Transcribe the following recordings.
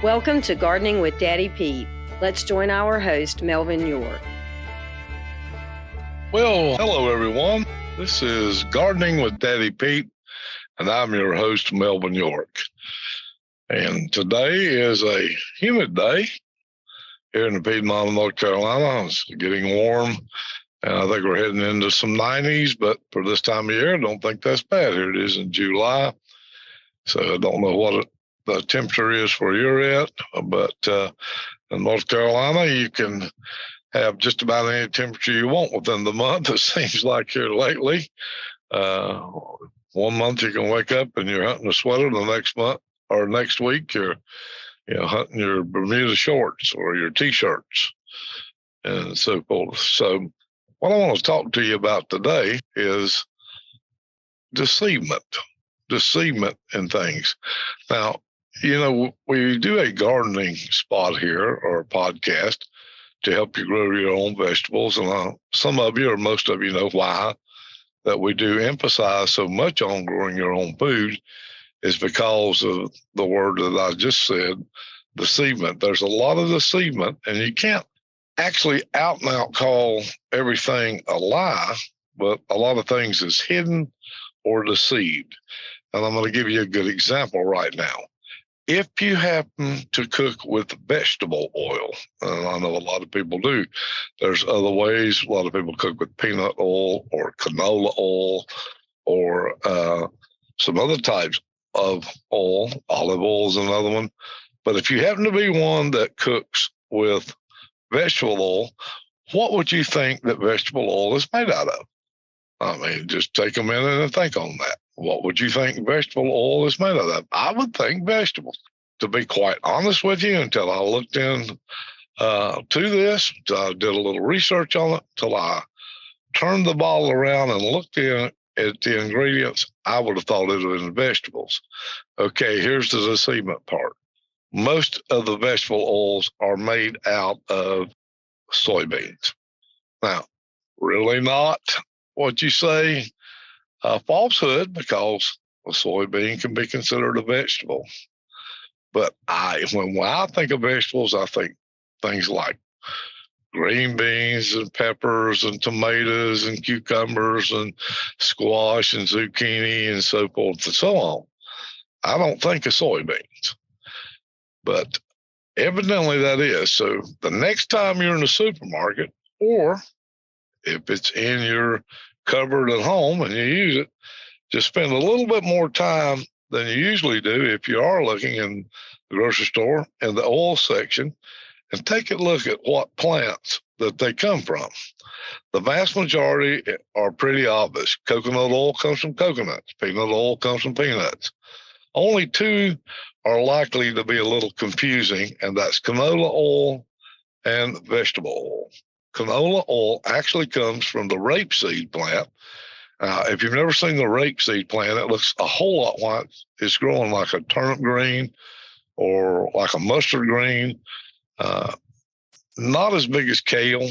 Welcome to Gardening with Daddy Pete. Let's join our host, Melvin York. Well, hello, everyone. This is Gardening with Daddy Pete, and I'm your host, Melvin York. And today is a humid day here in the Piedmont of North Carolina. It's getting warm, and I think we're heading into some 90s, but for this time of year, I don't think that's bad. Here it is in July, so I don't know what the temperature is where you're at, but in North Carolina, you can have just about any temperature you want within the month. It seems like here lately. 1 month you can wake up and you're hunting a sweater. The next month or next week you're hunting your Bermuda shorts or your t-shirts and so forth. So what I want to talk to you about today is deceivement in things. Now, we do a gardening spot here or a podcast to help you grow your own vegetables. And some of you or most of you know why that we do emphasize so much on growing your own food is because of the word that I just said, deceivement. There's a lot of deceivement, and you can't actually out and out call everything a lie, but a lot of things is hidden or deceived. And I'm going to give you a good example right now. If you happen to cook with vegetable oil, and I know a lot of people do, there's other ways. A lot of people cook with peanut oil or canola oil or some other types of oil. Olive oil is another one. But if you happen to be one that cooks with vegetable oil, what would you think that vegetable oil is made out of? I mean, just take a minute and think on that. What would you think vegetable oil is made out of? I would think vegetables. To be quite honest with you, until I looked in to this, I did a little research on it, till I turned the bottle around and looked in at the ingredients, I would have thought it was vegetables. Okay, here's the deceivement part. Most of the vegetable oils are made out of soybeans. Now, really not what you say a falsehood, because a soybean can be considered a vegetable. But when I think of vegetables, I think things like green beans and peppers and tomatoes and cucumbers and squash and zucchini and so forth and so on. I don't think of soybeans, but evidently that is. So the next time you're in the supermarket, or if it's in your cupboard at home and you use it, just spend a little bit more time than you usually do if you are looking in the grocery store in the oil section, and take a look at what plants that they come from. The vast majority are pretty obvious. Coconut oil comes from coconuts. Peanut oil comes from peanuts. Only two are likely to be a little confusing, and that's canola oil and vegetable oil. Canola oil actually comes from the rapeseed plant. If you've never seen the rapeseed plant, it looks a whole lot like it's growing like a turnip green or like a mustard green. Not as big as kale.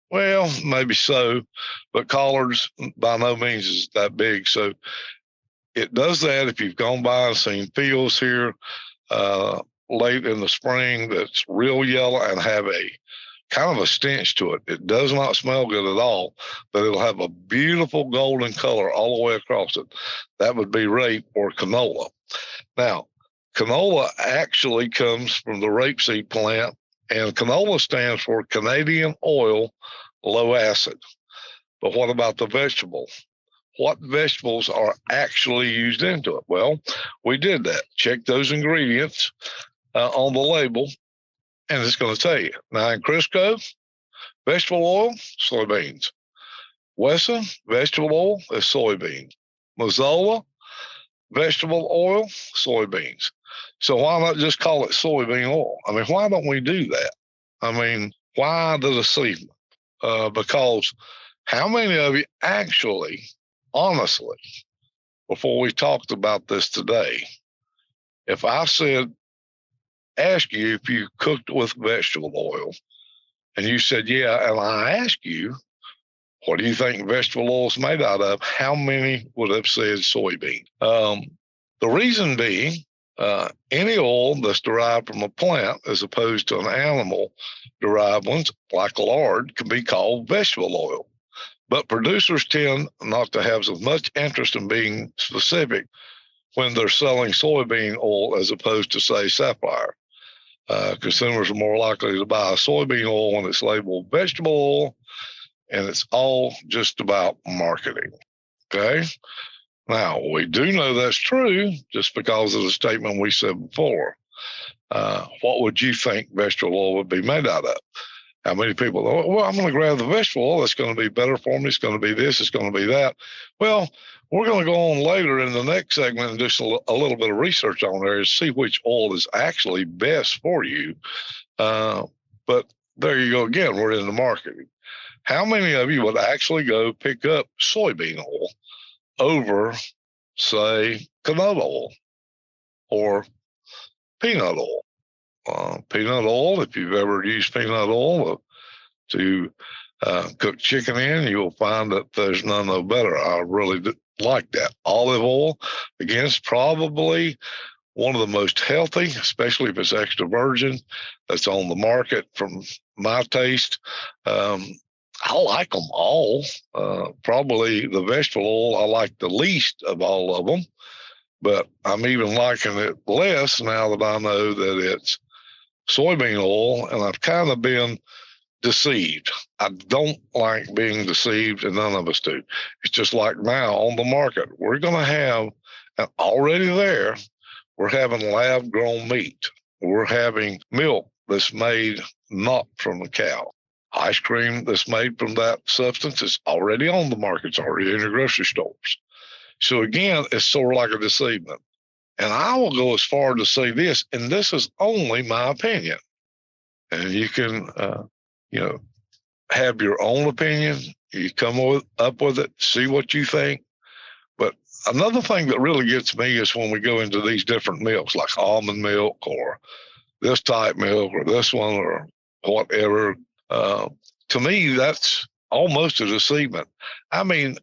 Well, maybe so, but collards by no means is that big. So it does that. If you've gone by and seen fields here late in the spring that's real yellow and have a kind of a stench to it. It does not smell good at all, but it'll have a beautiful golden color all the way across it. That would be rape or canola. Now, canola actually comes from the rapeseed plant, and canola stands for Canadian oil low acid. But what about the vegetable? What vegetables are actually used into it? Well, we did that. Check those ingredients on the label, and it's going to tell you. Now, in Crisco, vegetable oil, soybeans. Wesson, vegetable oil is soybeans. Mazola, vegetable oil, soybeans. So why not just call it soybean oil? I mean, why don't we do that? I mean, why the deceivement? Because how many of you actually, honestly, before we talked about this today, if I said, ask you if you cooked with vegetable oil, and you said, yeah, and I asked you, what do you think vegetable oil is made out of? How many would have said soybean? The reason being Any oil that's derived from a plant as opposed to an animal derived ones, like lard, can be called vegetable oil. But producers tend not to have as much interest in being specific when they're selling soybean oil as opposed to, say, sapphire. Consumers are more likely to buy soybean oil when it's labeled vegetable oil, and it's all just about marketing. Okay? Now, we do know that's true just because of the statement we said before. What would you think vegetable oil would be made out of? How many people, well, I'm going to grab the vegetable oil. It's going to be better for me. It's going to be this. It's going to be that. Well, we're going to go on later in the next segment and do a little bit of research on there to see which oil is actually best for you. But there you go again. We're in the marketing. How many of you would actually go pick up soybean oil over, say, canola oil or peanut oil? Peanut oil, if you've ever used peanut oil to cook chicken in, you'll find that there's none no better. I really like that. Olive oil, again, is probably one of the most healthy, especially if it's extra virgin, that's on the market from my taste. I like them all. Probably the vegetable oil I like the least of all of them, but I'm even liking it less now that I know that it's soybean oil, and I've kind of been deceived. I don't like being deceived, and none of us do. It's just like now on the market, we're going to have, and already there, we're having lab grown meat. We're having milk that's made not from a cow. Ice cream that's made from that substance is already on the market. It's already in your grocery stores. So again, it's sort of like a deceivement. And I will go as far to say this, and this is only my opinion. And you can, have your own opinion. You come up with it, see what you think. But another thing that really gets me is when we go into these different milks, like almond milk or this type milk or this one or whatever. To me, that's almost a deceivement. I mean,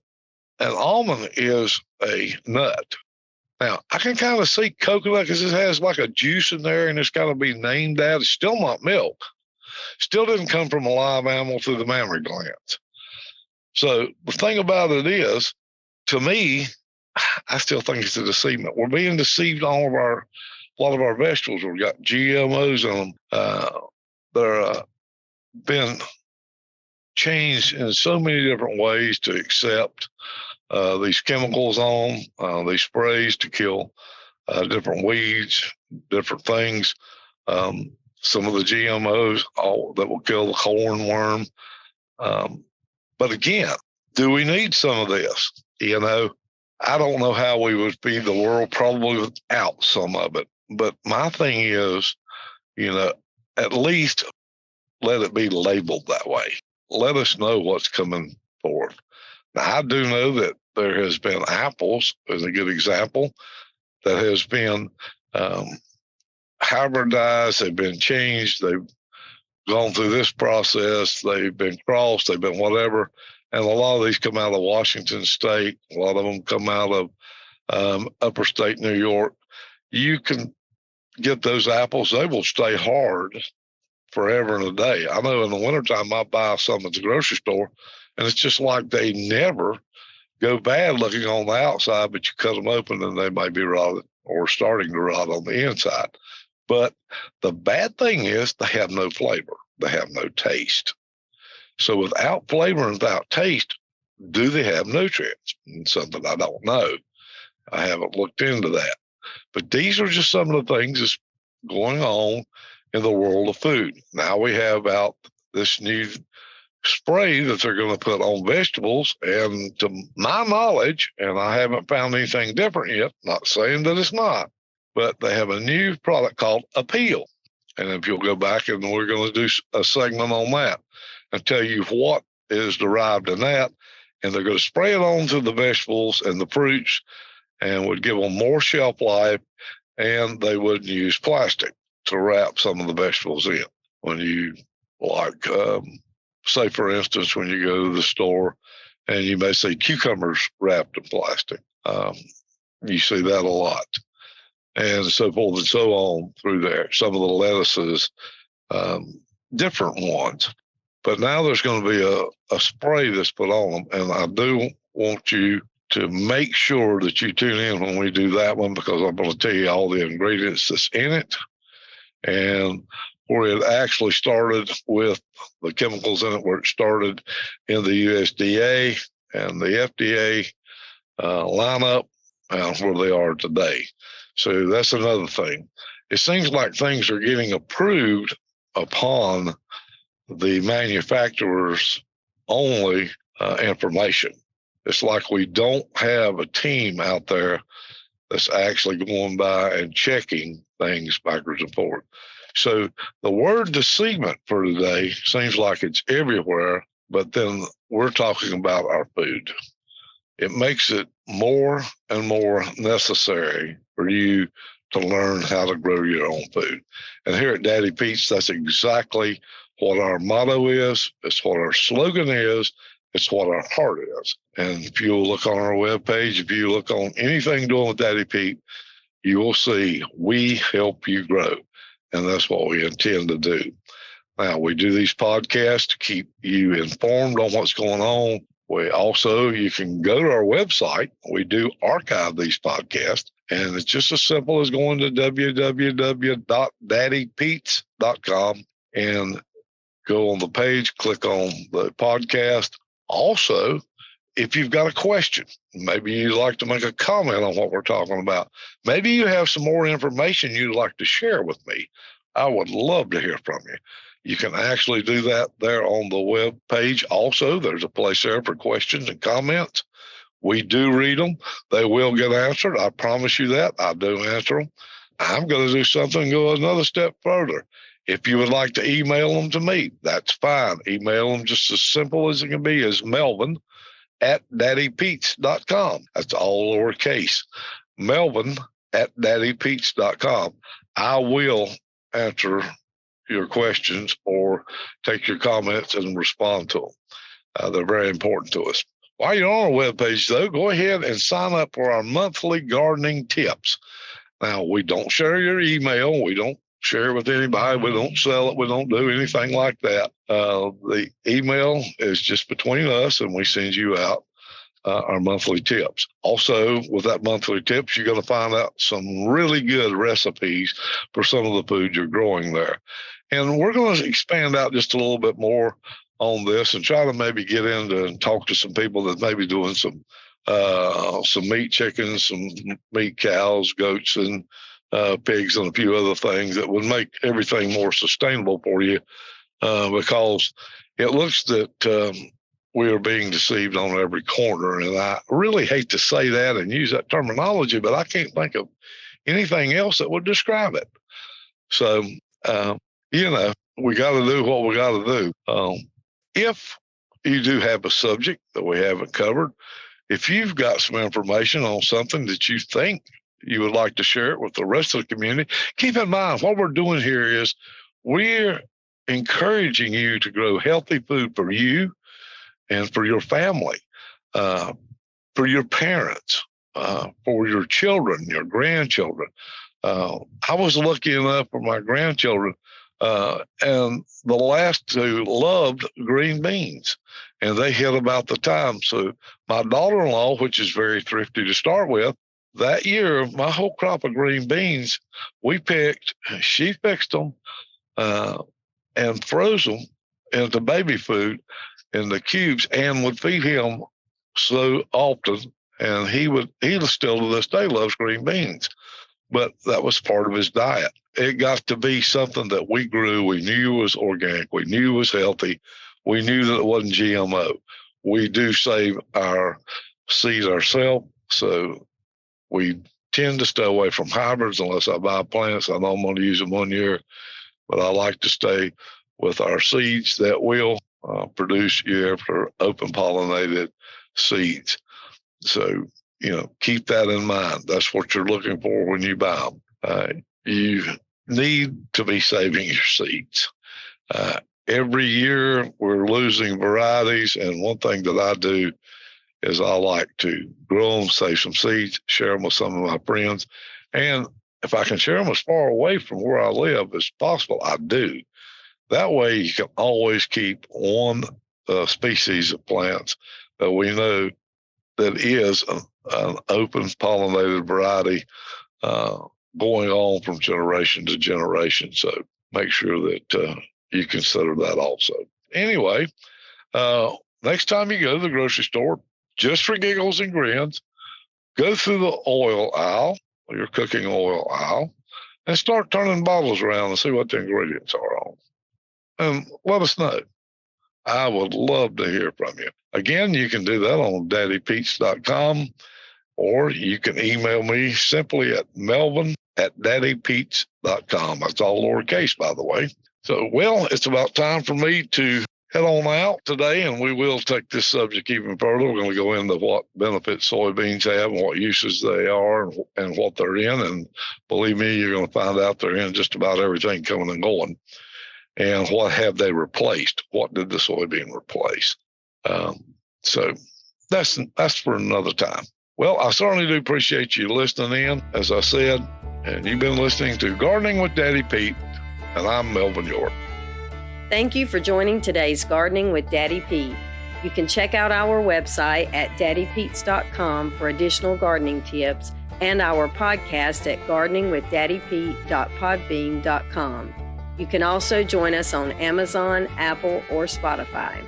an almond is a nut. Now, I can kind of see coconut because it has like a juice in there and it's got to be named that. It's still not milk. Still didn't come from a live animal through the mammary glands. So the thing about it is, to me, I still think it's a deceivement. We're being deceived on a lot of our vegetables. We've got GMOs in them. They're been changed in so many different ways to accept these chemicals on these sprays to kill different weeds, different things. Some of the GMOs that will kill the corn worm. But again, do we need some of this? I don't know how we would feed the world probably without some of it. But my thing is, at least let it be labeled that way. Let us know what's coming forth. Now, I do know that there has been apples, as a good example, that has been hybridized, they've been changed, they've gone through this process, they've been crossed, they've been whatever. And a lot of these come out of Washington State, a lot of them come out of upper state New York. You can get those apples, they will stay hard forever and a day. I know in the wintertime I buy some at the grocery store, and it's just like they never go bad looking on the outside, but you cut them open and they may be rotted or starting to rot on the inside. But the bad thing is they have no flavor. They have no taste. So without flavor and without taste, do they have nutrients? And something I don't know. I haven't looked into that. But these are just some of the things that's going on in the world of food. Now we have out this new spray that they're going to put on vegetables. And to my knowledge, and I haven't found anything different yet, not saying that it's not, but they have a new product called Appeal. And if you'll go back, and we're going to do a segment on that and tell you what is derived in that. And they're going to spray it onto the vegetables and the fruits and would give them more shelf life. And they wouldn't use plastic to wrap some of the vegetables in. When you, like, say, for instance, when you go to the store and you may see cucumbers wrapped in plastic, you see that a lot. and so forth and so on through there. Some of the lettuces, different ones. But now there's going to be a spray that's put on them, and I do want you to make sure that you tune in when we do that one, because I'm going to tell you all the ingredients that's in it and where it actually started with the chemicals in it, where it started in the USDA and the FDA lineup and where they are today. So that's another thing. It seems like things are getting approved upon the manufacturer's only information. It's like we don't have a team out there that's actually going by and checking things backwards and forward. So the word deceivement for today seems like it's everywhere, but then we're talking about our food. It makes it more and more necessary for you to learn how to grow your own food. And here at Daddy Pete's, that's exactly what our motto is. It's what our slogan is. It's what our heart is. And if you look on our webpage, if you look on anything doing with Daddy Pete, you will see we help you grow. And that's what we intend to do. Now, we do these podcasts to keep you informed on what's going on. You can go to our website. We do archive these podcasts, and it's just as simple as going to www.daddypetes.com and go on the page, click on the podcast. Also, if you've got a question, maybe you'd like to make a comment on what we're talking about, maybe you have some more information you'd like to share with me, I would love to hear from you. You can actually do that there on the web page. Also, there's a place there for questions and comments. We do read them. They will get answered. I promise you that. I do answer them. I'm going to do something, go another step further. If you would like to email them to me, that's fine. Email them just as simple as it can be, as Melvin@daddypetes.com. That's all lowercase. Melvin@daddypetes.com. I will answer your questions or take your comments and respond to them. They're very important to us. While you're on our webpage, though, go ahead and sign up for our monthly gardening tips. Now, we don't share your email. We don't share it with anybody. We don't sell it. We don't do anything like that. The email is just between us, and we send you out our monthly tips. Also, with that monthly tips, you're going to find out some really good recipes for some of the food you're growing there. And we're going to expand out just a little bit more on this and try to maybe get into and talk to some people that may be doing some meat chickens, some meat cows, goats, and pigs, and a few other things that would make everything more sustainable for you, because it looks that we are being deceived on every corner. And I really hate to say that and use that terminology, but I can't think of anything else that would describe it. So, we got to do what we got to do. If you do have a subject that we haven't covered, if you've got some information on something that you think you would like to share it with the rest of the community, keep in mind what we're doing here is we're encouraging you to grow healthy food for you and for your family, for your parents, for your children, your grandchildren. I was lucky enough for my grandchildren, and the last two loved green beans, and they hit about the time. So my daughter-in-law, which is very thrifty to start with, that year, my whole crop of green beans, she fixed them and froze them into baby food in the cubes and would feed him so often. And he still to this day loves green beans, but that was part of his diet. It got to be something that we grew. We knew it was organic. We knew it was healthy. We knew that it wasn't GMO. We do save our seeds ourselves, so we tend to stay away from hybrids unless I buy plants. I know I'm going to use them 1 year, but I like to stay with our seeds that will produce year after open pollinated seeds. So, keep that in mind. That's what you're looking for when you buy them. You need to be saving your seeds. Every year we're losing varieties, and one thing that I do is I like to grow them, save some seeds, share them with some of my friends, and if I can share them as far away from where I live as possible, I do. That way you can always keep one species of plants that we know that is an open pollinated variety going on from generation to generation. So make sure that you consider that also. Anyway, next time you go to the grocery store, just for giggles and grins, go through the oil aisle, or your cooking oil aisle, and start turning bottles around and see what the ingredients are on. And let us know. I would love to hear from you. Again, you can do that on daddypeets.com, or you can email me simply at melvin@daddypeets.com. That's all lowercase, by the way. So, well, it's about time for me to head on out today, and we will take this subject even further. We're going to go into what benefits soybeans have and what uses they are and what they're in. And believe me, you're going to find out they're in just about everything coming and going. And what have they replaced? What did the soybean replace? So that's for another time. Well, I certainly do appreciate you listening in, as I said, and you've been listening to Gardening with Daddy Pete, and I'm Melvin York. Thank you for joining today's Gardening with Daddy Pete. You can check out our website at daddypeets.com for additional gardening tips and our podcast at gardeningwithdaddypete.podbean.com. You can also join us on Amazon, Apple, or Spotify.